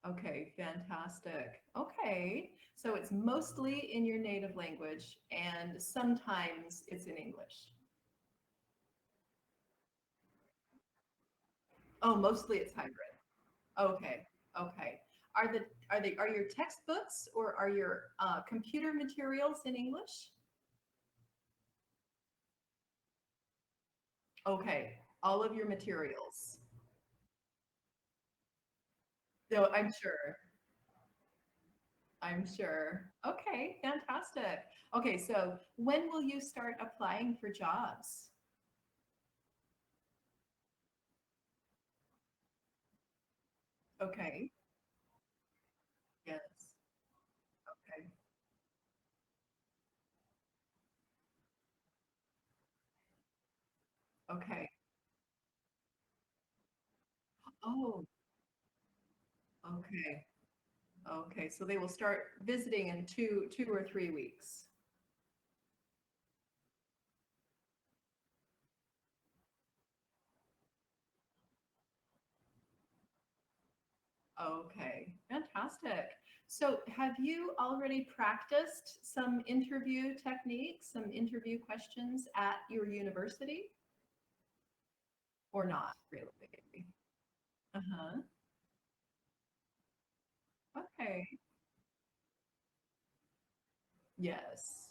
Okay, fantastic. Okay, so it's mostly in your native language and sometimes it's in English. Oh, mostly it's hybrid. Okay, okay. Are your textbooks or are your computer materials in English? Okay, all of your materials. So I'm sure. I'm sure. Okay, fantastic. Okay, so when will you start applying for jobs? Okay. Yes. Okay. Okay. Oh, okay. Okay. So they will start visiting in two or 3 weeks. Okay. Fantastic. So have you already practiced some interview techniques, some interview questions at your university or not really? Uh-huh. Okay. Yes.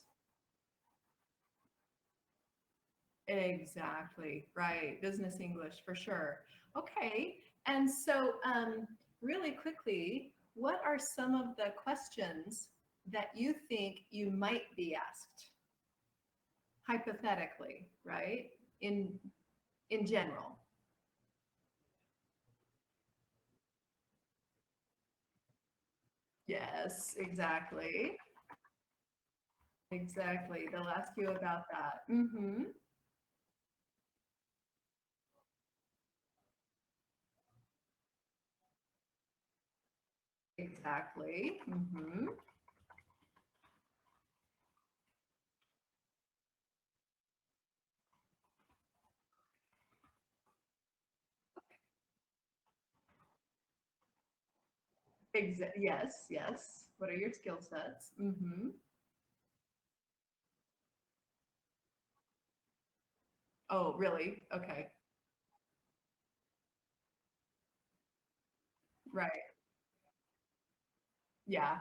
Exactly. Right. Business English for sure. Okay. And so, really quickly, what are some of the questions that you think you might be asked hypothetically, right? In in general. Yes, exactly. Exactly. They'll ask you about that. Mm-hmm. Exactly. Mm-hmm. Yes, yes. What are your skill sets? Mm-hmm. Oh, really? Okay. Right. Yeah,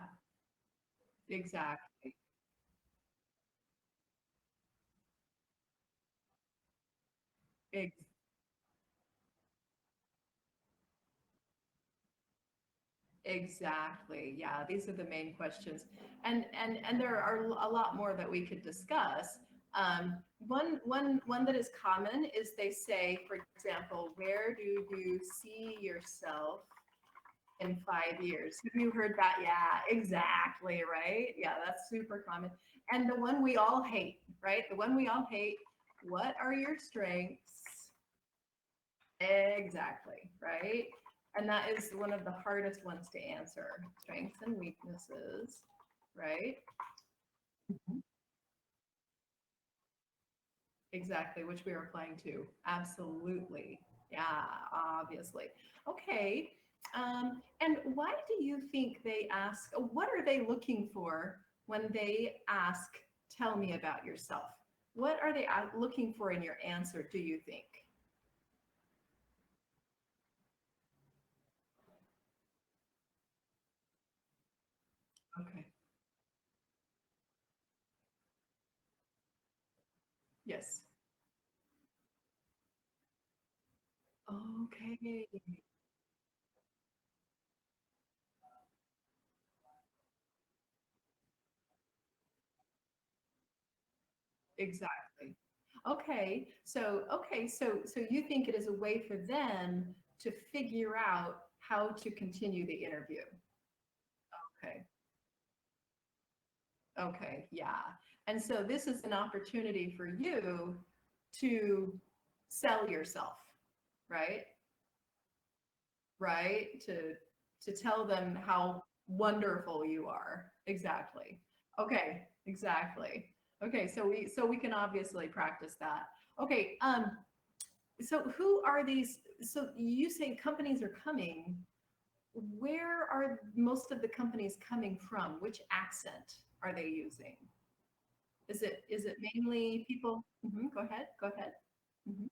exactly. Ex- exactly. Yeah, these are the main questions. And there are a lot more that we could discuss. One that is common is they say, for example, where do you see yourself in 5 years? Have you heard that? Yeah, exactly, right? Yeah, that's super common. And the one we all hate, right? The one we all hate, what are your strengths? Exactly, right? And that is one of the hardest ones to answer. Strengths and weaknesses, right? Mhm. Exactly, which we are applying to. Absolutely. Yeah, obviously. Okay. And why do you think they ask, what are they looking for when they ask, tell me about yourself? What are they looking for in your answer, do you think? Okay. Yes. Okay. Exactly. Okay, so you think it is a way for them to figure out how to continue the interview. Okay. Okay, yeah. And so this is an opportunity for you to sell yourself, right? Right? To tell them how wonderful you are. Exactly. Okay, exactly. Okay, so we can obviously practice that. Okay, so who are these? So you say companies are coming. where are most of the companies coming from? Which accent are they using? Is it mainly people? Go ahead. Go ahead. Mhm.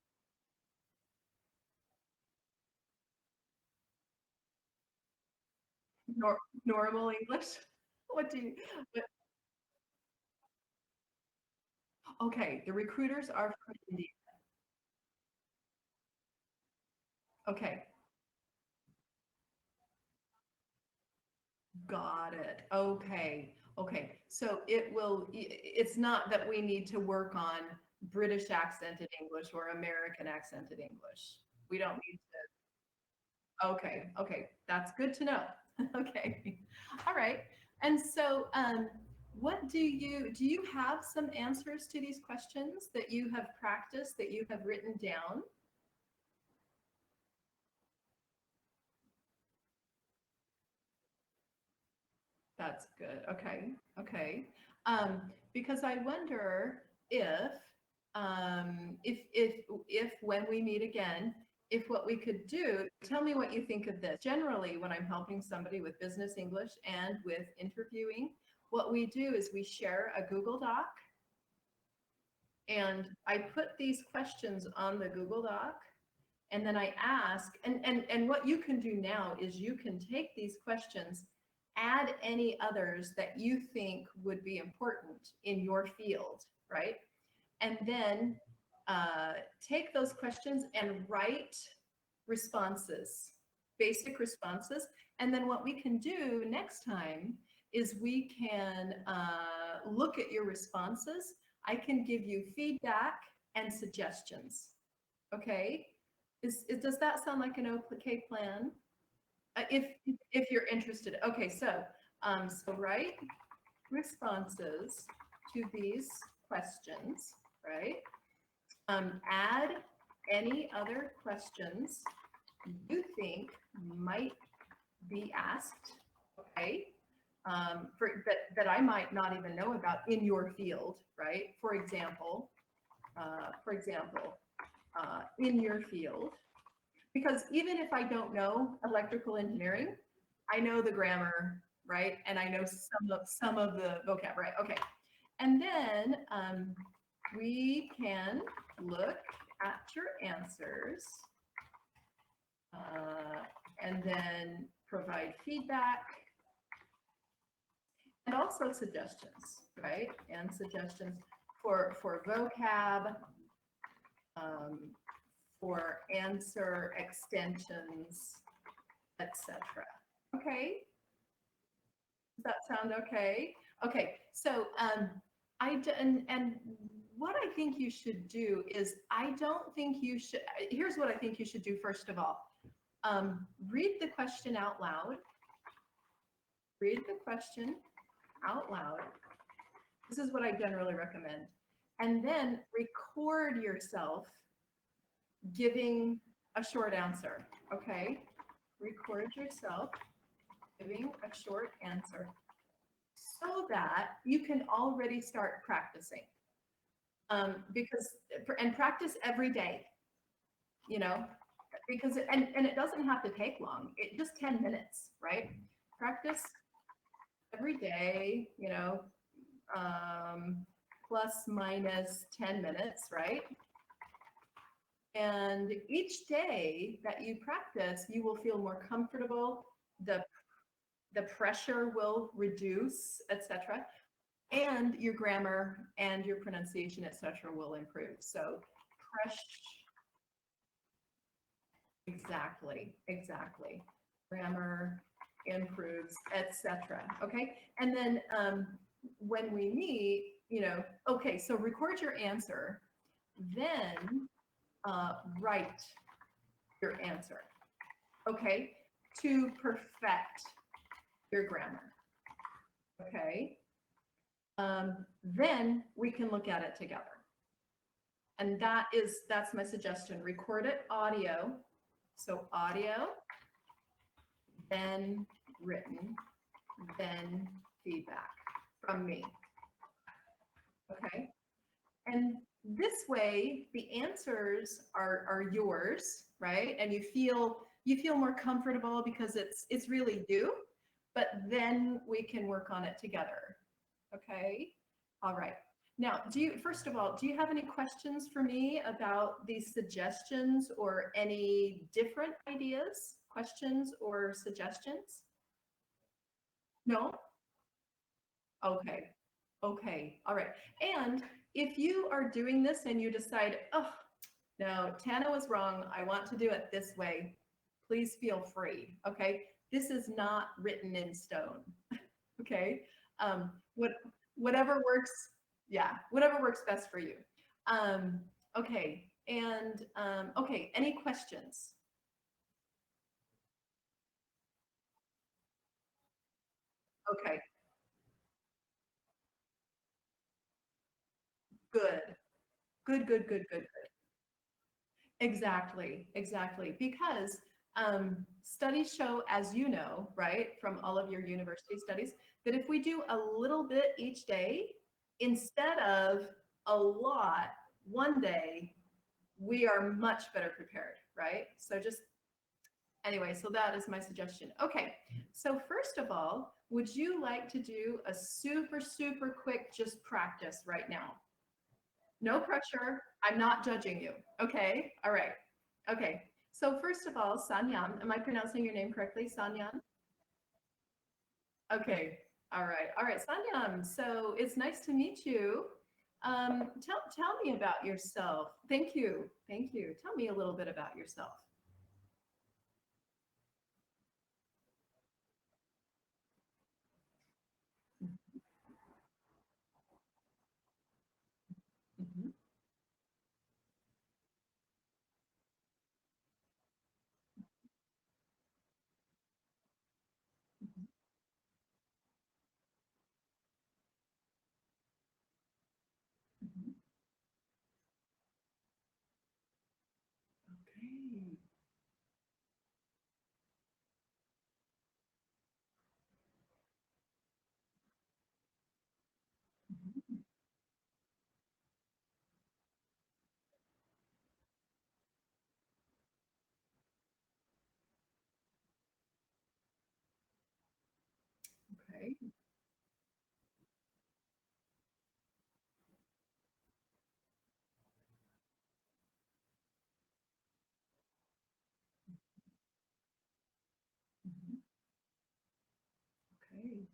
Nor Normal English? What do you what Okay, the recruiters are from India. Okay, got it. Okay. Okay. So it's not that we need to work on British accented English or American accented English. We don't need to. Okay. Okay. That's good to know. Okay. All right. And so, what do you have some answers to these questions that you have practiced, that you have written down? That's good. Okay. Okay. Because I wonder if when we meet again, if what we could do, tell me what you think of this. Generally, when I'm helping somebody with business English and with interviewing, what we do is we share a Google Doc, and I put these questions on the Google Doc, and then I ask, and what you can do now is you can take these questions, add any others that you think would be important in your field, right? And then take those questions and write responses, basic responses. And then what we can do next time is we can look at your responses. I can give you feedback and suggestions. Okay? Does that sound like an okay plan? If you're interested. Okay, so write responses to these questions, right? Add any other questions you think might be asked, okay? That I might not even know about in your field, right? In your field, because even if I don't know electrical engineering, I know the grammar, right? And I know some of the vocab, right? Okay. And then we can look at your answers and then provide feedback and also suggestions, right? And suggestions for vocab, um, for answer extensions, etc. Okay, does that sound okay? Okay, so and what I think you should do is, I don't think you should. Here's what I think you should do first of all. Read the question out loud. Read the question out loud. This is what I generally recommend. And then record yourself giving a short answer, okay? Record yourself giving a short answer so that you can already start practicing. And practice every day, you know, and it doesn't have to take long. It just 10 minutes, right? Practice every day, plus minus 10 minutes, right? And each day that you practice, you will feel more comfortable. The pressure will reduce, etc. And your grammar and your pronunciation, etc., will improve. So pressure, exactly. Grammar improves, etc. Okay. And then when we meet, okay, so record your answer, then write your answer, okay, to perfect your grammar, okay? Then we can look at it together. And that's my suggestion. Record it audio. So audio, then written, then feedback from me, okay? And this way, the answers are yours, right? And you feel you feel more comfortable because it's really you, but then we can work on it together. Okay? All right. Now, first of all, do you have any questions for me about these suggestions or any different ideas, questions or suggestions? No? Okay. Okay. All right. And if you are doing this and you decide, oh, no, Tana was wrong, I want to do it this way, please feel free. Okay. This is not written in stone. Okay. What whatever works, yeah, whatever works best for you. Um, okay. And okay, any questions? Okay, good. Good, good, good, good. Exactly, exactly. Because studies show, as you know, right, from all of your university studies, that if we do a little bit each day instead of a lot one day, we are much better prepared, right? So just anyway, so that is my suggestion. Okay, so first of all, would you like to do a super, super quick just practice right now? No pressure. I'm not judging you. Okay. All right. Okay. So first of all, Sanyan, am I pronouncing your name correctly? Sanyan? Okay. All right. All right, Sanyan. So it's nice to meet you. Tell me about yourself. Thank you. Thank you. Tell me a little bit about yourself. Mhm, mhm, mhm. Okay. Mhm. Okay. Mhm. Okay.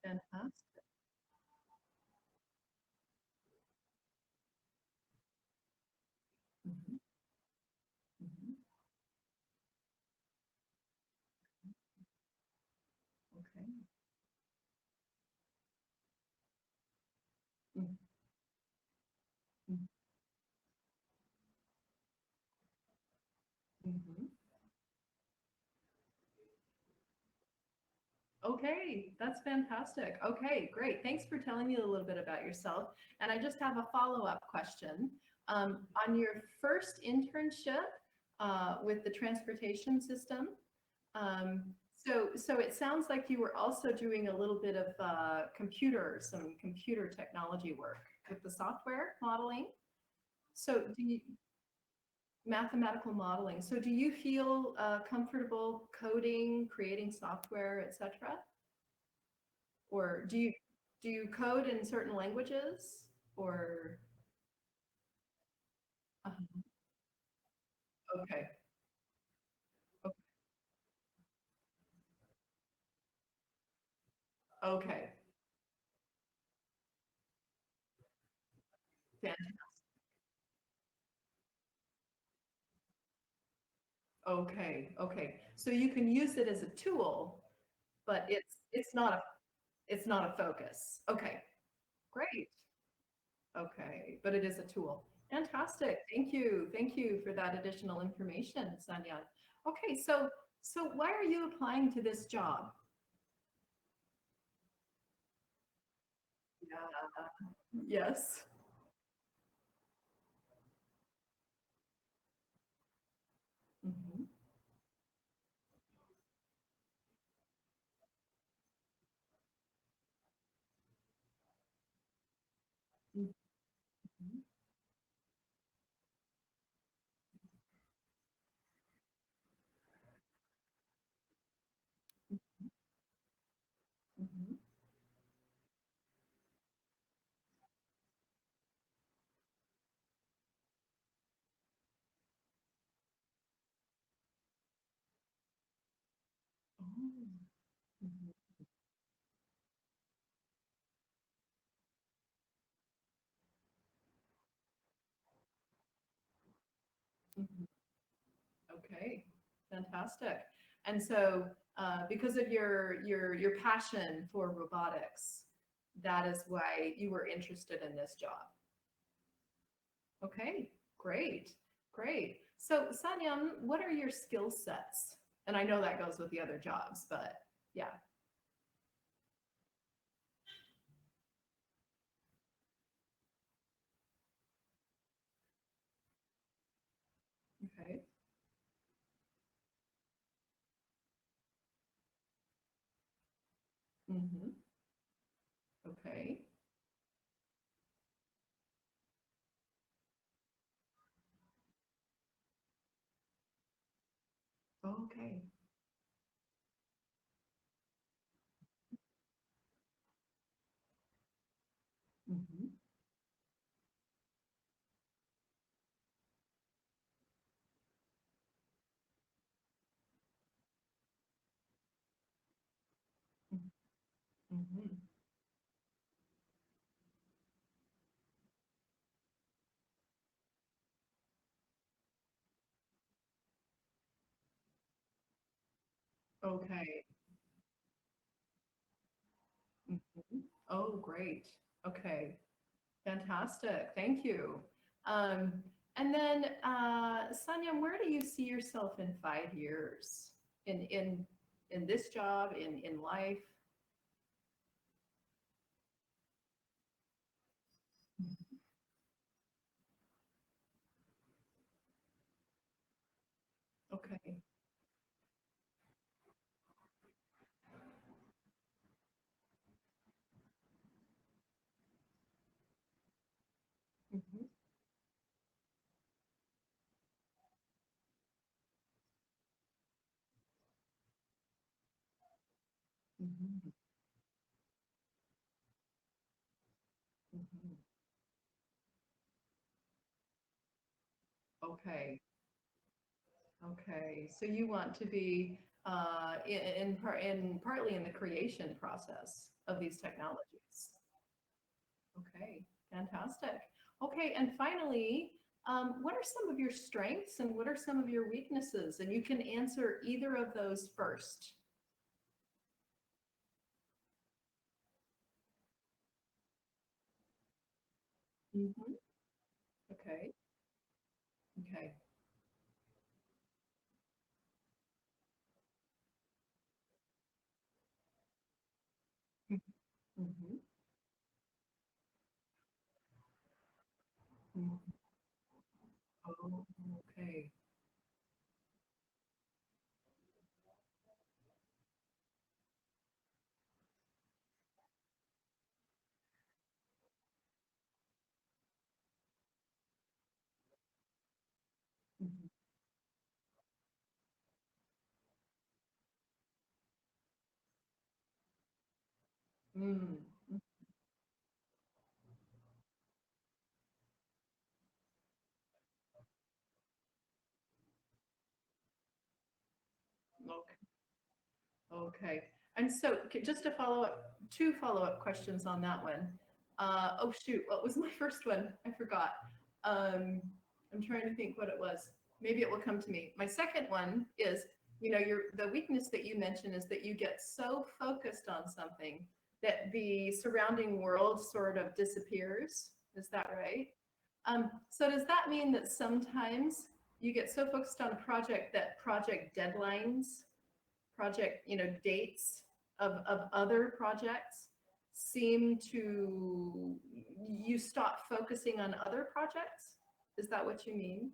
Fantastic. Mhm, mhm. Okay. Mhm, mhm, mhm. Okay, that's fantastic. Okay, great. Thanks for telling me a little bit about yourself. And I just have a follow-up question. On your first internship with the transportation system, um, so it sounds like you were also doing a little bit of some computer technology work with the software modeling. So do you, mathematical modeling. So do you feel comfortable coding, creating software, etc.? Or do you code in certain languages or uh, okay. Okay. Fan- Okay. Okay. So you can use it as a tool, but it's not a focus. Okay. Great. Okay. But it is a tool. Fantastic. Thank you. Thank you for that additional information, Sanya. Okay, so why are you applying to this job? Yeah. Yes. Mhm, mhm. Mhm, mhm. Okay, fantastic. And so, because of your passion for robotics, that is why you were interested in this job. Okay, great, great. So, Sanyam, what are your skill sets? And I know that goes with the other jobs, but yeah. Okay. Mm-hmm. Okay. Okay. Mm-hmm. Mm-hmm. Okay. Mhm. Oh, great. Okay. Fantastic. Thank you. Um, and then, Sanyam, where do you see yourself in 5 years in this job, in life? Okay. Mhm, mhm, mhm. Okay. Okay. So you want to be in partly in the creation process of these technologies. Okay, fantastic. Okay, and finally, what are some of your strengths and what are some of your weaknesses? And you can answer either of those first. Mhm. Okay, okay. Mhm. Mhm. Oh, okay. Mhm. Mm. Okay. Okay. And so just to follow up, two follow-up questions on that one. Oh shoot, what was my first one? I forgot. Um, I'm trying to think what it was. Maybe it will come to me. My second one is, the weakness that you mentioned is that you get so focused on something that the surrounding world sort of disappears. Is that right? So does that mean that sometimes you get so focused on a project that project deadlines project, dates of other projects seem to you stop focusing on other projects? Is that what you mean?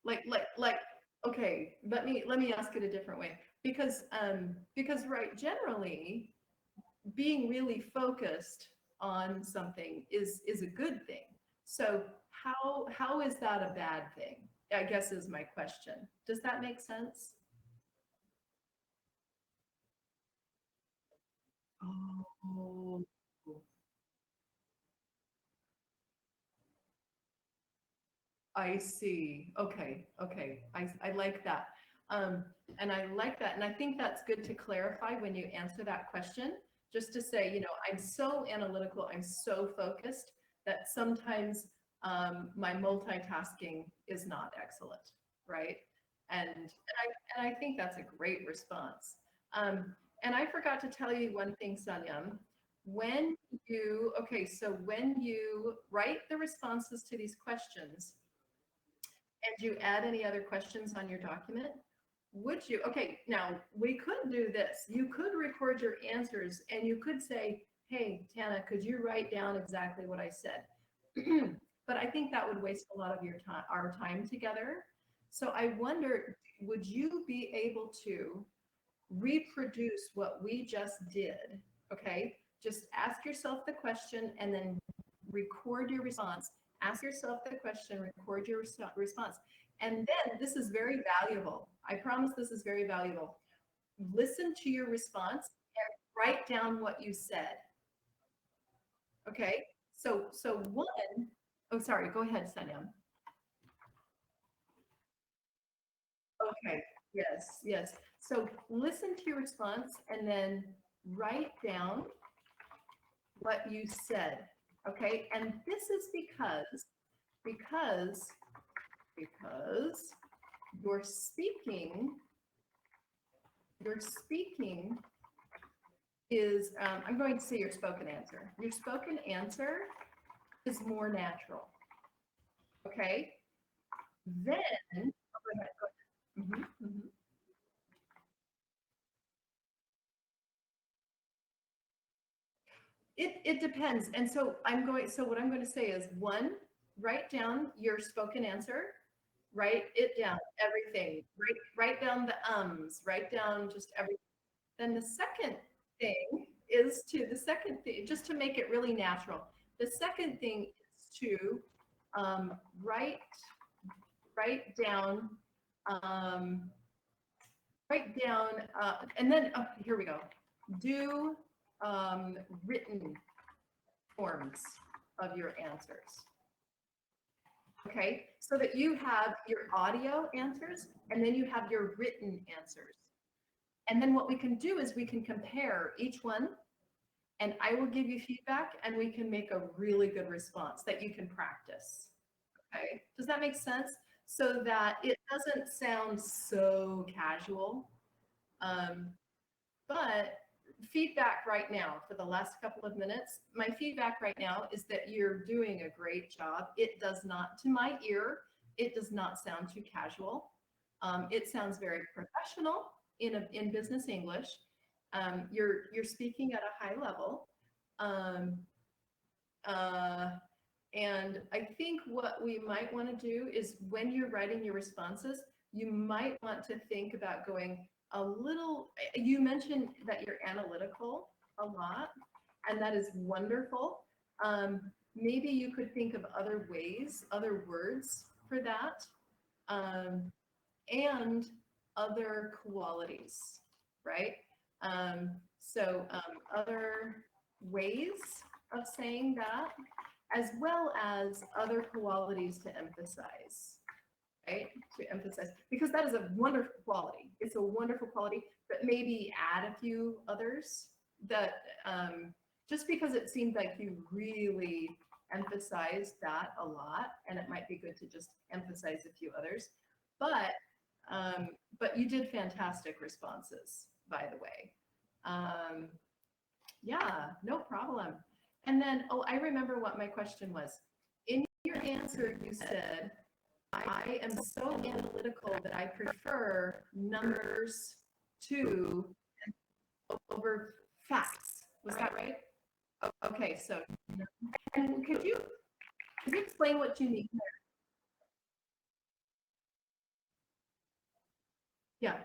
Like okay, let me ask it a different way. Because right, generally being really focused on something is a good thing. So how is that a bad thing? I guess is my question. Does that make sense? Oh, I see. Okay, okay. I like that. Um, and I like that. And I think that's good to clarify when you answer that question, just to say, I'm so analytical, I'm so focused that sometimes my multitasking is not excellent, right? And I think that's a great response. Um, and I forgot to tell you one thing, Sanyam. So when you write the responses to these questions and you add any other questions on your document, would you? Okay, now we could do this. You could record your answers and you could say, hey, Tana, could you write down exactly what I said? But I think that would waste a lot of our time together. So I wonder, would you be able to reproduce what we just did? Okay, just ask yourself the question and then record your response. Ask yourself the question, record your response. And then this is very valuable. I promise this is very valuable. Listen to your response and write down what you said. Okay? So one, oh sorry, go ahead, Sanyam. Okay, yes, yes. So listen to your response and then write down what you said. Okay? And this is because because your speaking your speaking is, I'm going to say your spoken answer. Your spoken answer is more natural. Okay? Then, oh, go ahead, go ahead. It depends. And so what I'm going to say is one, write down your spoken answer, write it down, everything, write down the write down just everything. Then the second thing, just to make it really natural, the second thing is to um, write, write down, um, and then, oh, here we go. Do um, written forms of your answers. Okay, so that you have your audio answers and then you have your written answers. And then what we can do is we can compare each one and I will give you feedback and we can make a really good response that you can practice. Okay, does that make sense? So that it doesn't sound so casual. Um, but feedback right now for the last couple of minutes, my feedback right now is that you're doing a great job. It does not, to my ear, it does not sound too casual. It sounds very professional in business English. You're speaking at a high level. Um, uh, and I think what we might want to do is when you're writing your responses, you might want to think about going a little, you mentioned that you're analytical a lot, and that is wonderful. Maybe you could think of other ways, other words for that, and other qualities, right? Other ways of saying that, as well as other qualities to emphasize, right? To emphasize, because that is a wonderful quality. It's a wonderful quality, but maybe add a few others that, just because it seemed like you really emphasized that a lot, and it might be good to just emphasize a few others. But but you did fantastic responses, by the way. Yeah, no problem. And then, oh, I remember what my question was. In your answer, you said, I am so analytical that I prefer numbers to over facts. Was that right? Okay, so, and could you explain what you mean there? Yeah.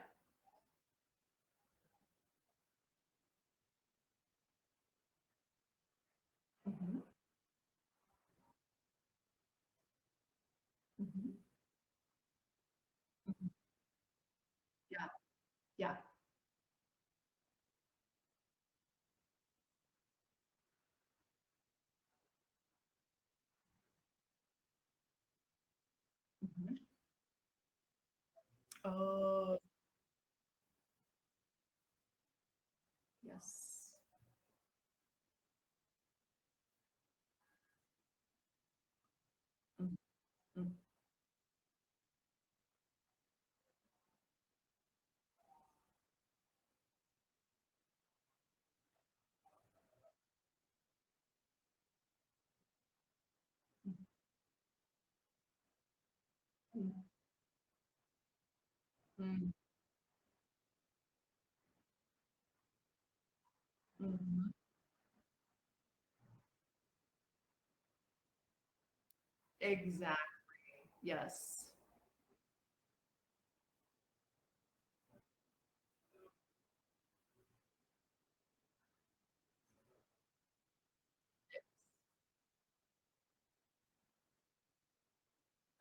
Mhm, mhm, mhm. Yeah, yeah. Mhm. Oh. Mm, mhm. Exactly. Yes.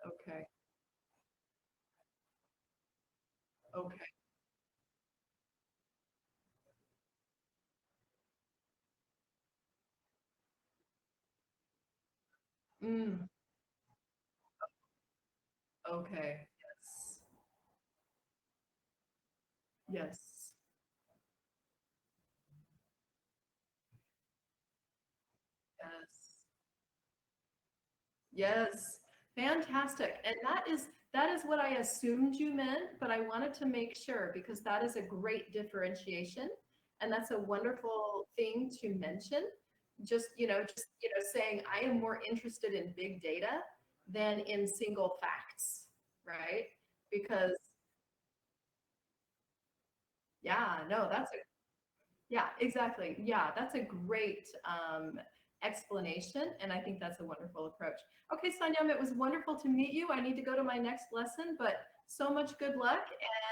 Okay. Okay. Mm, okay. Yes. Yes. Yes. Yes, fantastic. And that is what I assumed you meant, but I wanted to make sure because that is a great differentiation and that's a wonderful thing to mention. Just saying I am more interested in big data than in single facts, right? Because yeah, no, yeah, exactly. Yeah, that's a great explanation, and I think that's a wonderful approach. Okay, Sanyam, it was wonderful to meet you. I need to go to my next lesson, but so much good luck,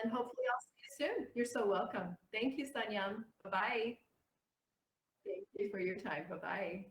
and hopefully I'll see you soon. You're so welcome. Thank you, Sanyam. Bye-bye. Thank you for your time. Bye-bye.